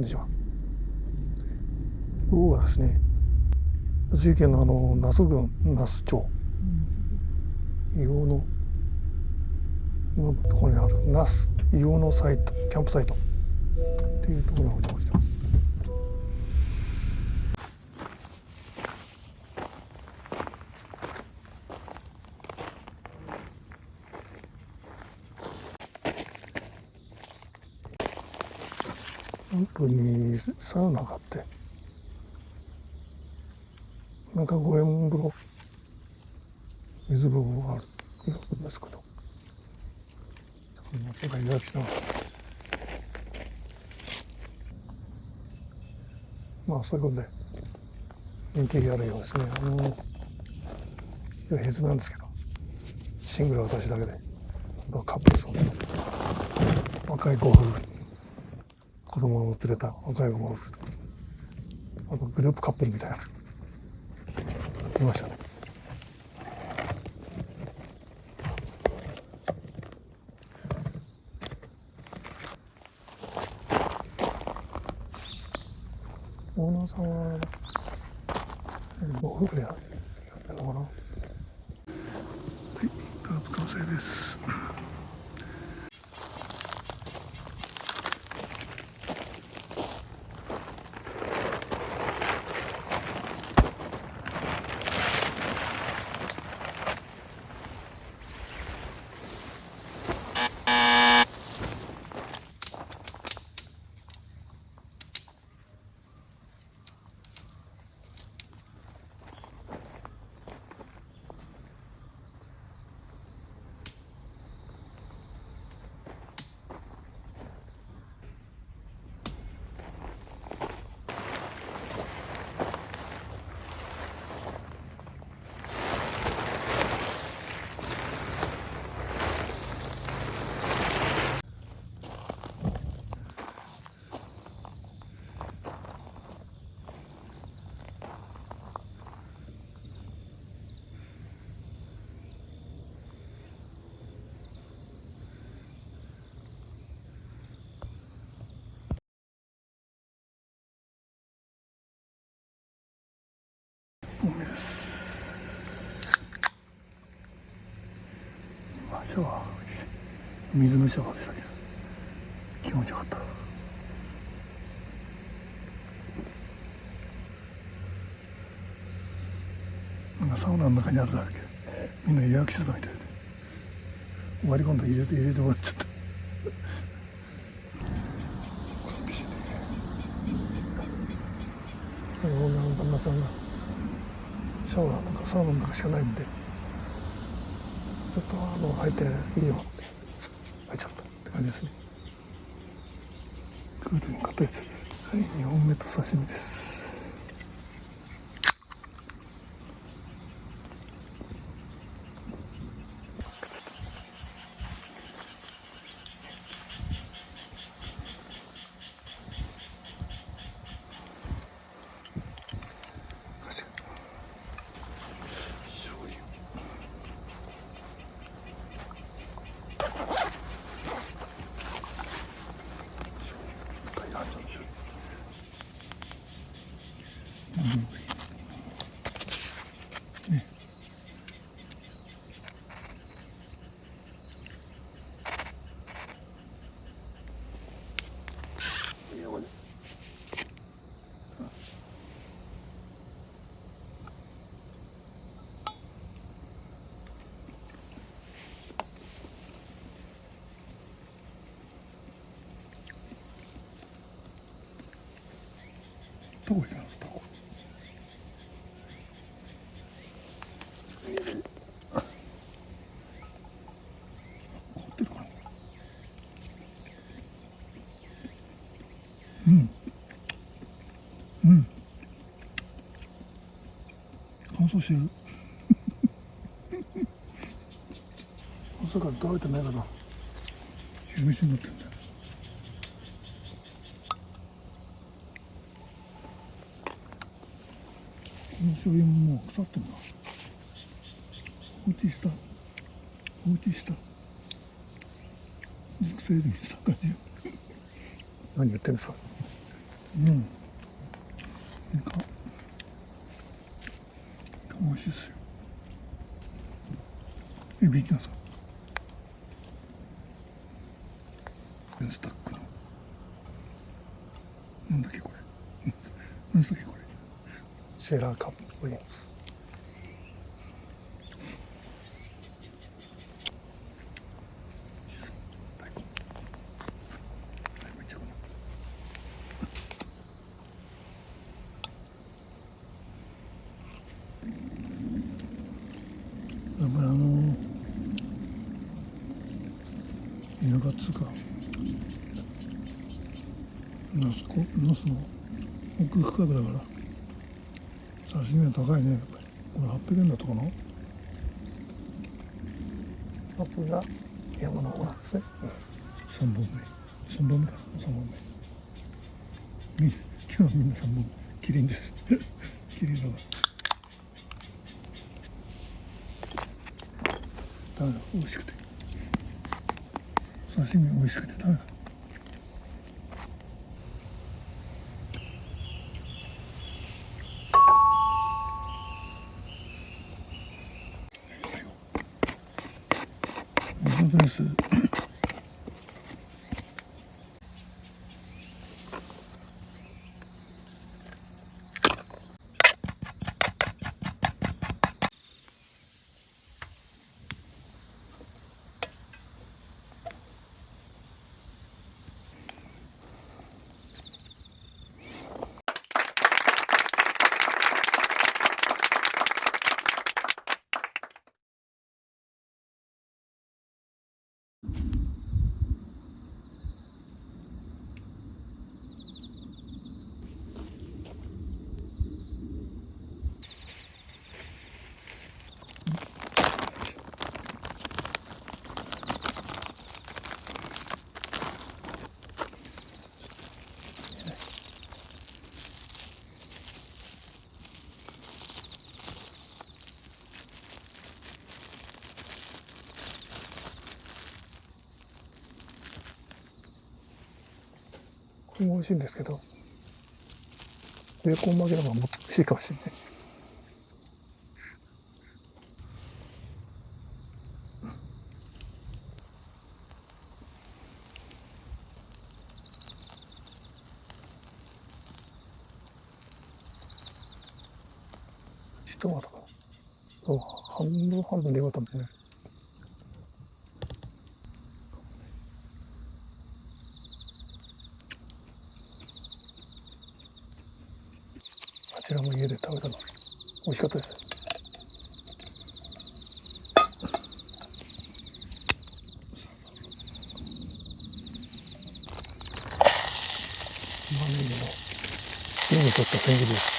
んにちは。今日はですね、栃木県の那須郡那須町、硫黄のところにある那須硫黄のサイト、キャンプサイトっていうところにお邪魔してます。奥にサウナがあって、なんか五円風呂、水風呂があるということですけど、ちょっと予約しながらです。まあそういうことで人気があるようですね。今日平日なんですけど、シングルは私だけで、あとはカップルさんと若いご夫婦、子供を連れた若いご夫婦と、あとグループカップルみたいな、いましたね。オーナーさんはご夫婦でやってるのかな。はい、カープ完成です。海です。シャワー、水のシャワーでしたけど気持ちよかった。なんかサウナの中にあるだけみんな予約してたみたいで、割り込んで入れてもらっちゃった。女の旦那さんがシャワーなんかサウナの中しかないんで、ちょっと入っていいよって入っちゃったって感じですね。クールに買ったやつです。はい、2本目と刺身です。ね、どこ行くのどこ。凍ってるかな。乾燥してる。朝から食べてないから昼飯になってるんだよ。この醤油ももう腐ってんだ。放置した熟成にした感じ。何言ってんですか。美味しいですよ。エビいきますか。スタックのなんだっけこれなんだっけこれシェラーカップウィンス。やっぱり田舎っつうかナスの奥深くだから刺身は高いね。やっぱりこれ800円だったかな。あとが山の方なんですね、3本目かな。3本目今日はみんな3本キリンですキリンだからダメだ。美味しくて刺身美味しくてダメだ。最後水ベースこれも美味しいんですけど、ベーコン巻きの方がもっと美味しいかもしれない。トマトかな。そう、半分でよかったんだよね。あちらも家で食べたんですけど、美味しかったです。玉ねぎの白に沿った千切りです。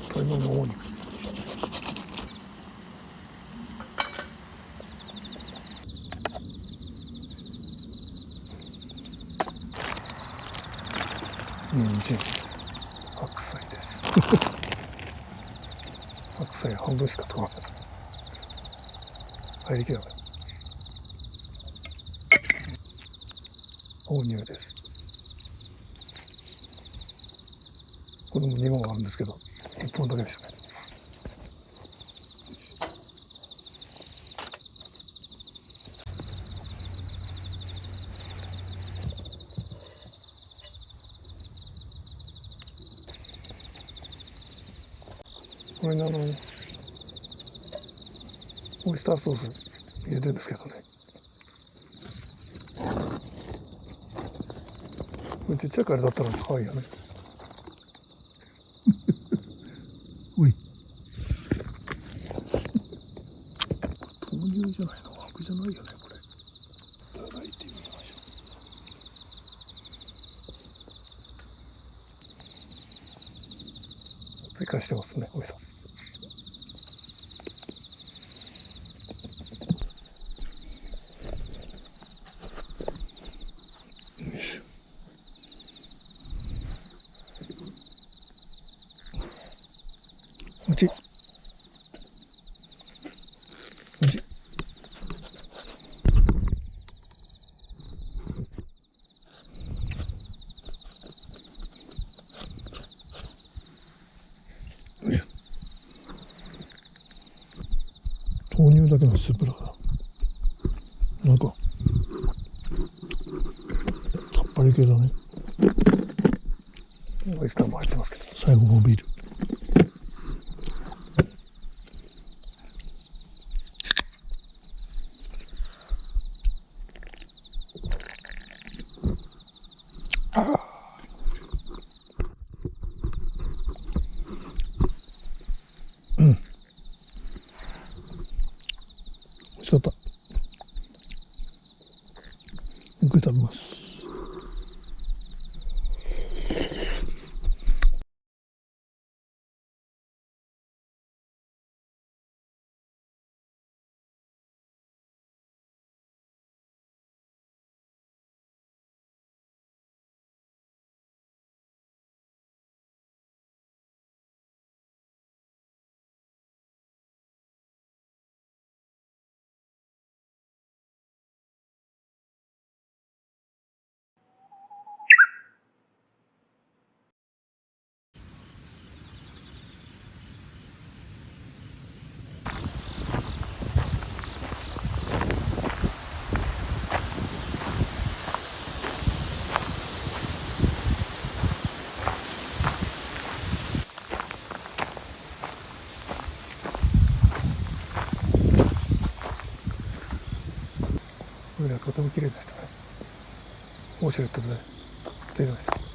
鶏のもも肉。人参です。白菜です。白菜半分しか使わなかった。入りきらない。豆乳です。これも2本あるんですけど、1本だけでしたね。これにオイスターソース入れてるんですけどね。これちっちゃいカレーだったら可愛いよね。おい。豆乳じゃないの？白じゃないよね、これ。いただいてみましょう。追加してますね、オイスターソース。ちうち豆乳だけのスープだから、なんかさっぱり系だね。オイスターも入ってますけど、最後もビール。美味しかった。ゆっくり食べます。海はとても綺麗でしたね。オシュレットで着いました。